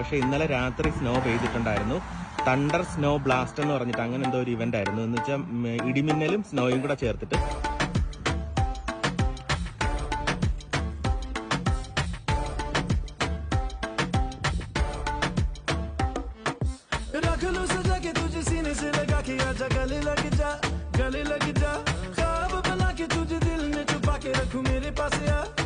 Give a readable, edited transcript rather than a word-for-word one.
പക്ഷെ ഇന്നലെ രാത്രി സ്നോ പെയ്തിട്ടുണ്ടായിരുന്നു. തണ്ടർ സ്നോ ബ്ലാസ്റ്റ് എന്ന് പറഞ്ഞിട്ട് അങ്ങനെ എന്തോ ഒരു ഇവന്റ് ആയിരുന്നു. എന്ന് വെച്ചാൽ ഇടിമിന്നലും സ്നോയും കൂടെ ചേർത്തിട്ട്. गले लग जा ख्वाब बना के तुझे दिल में छुपा के रखूं मेरे पास यार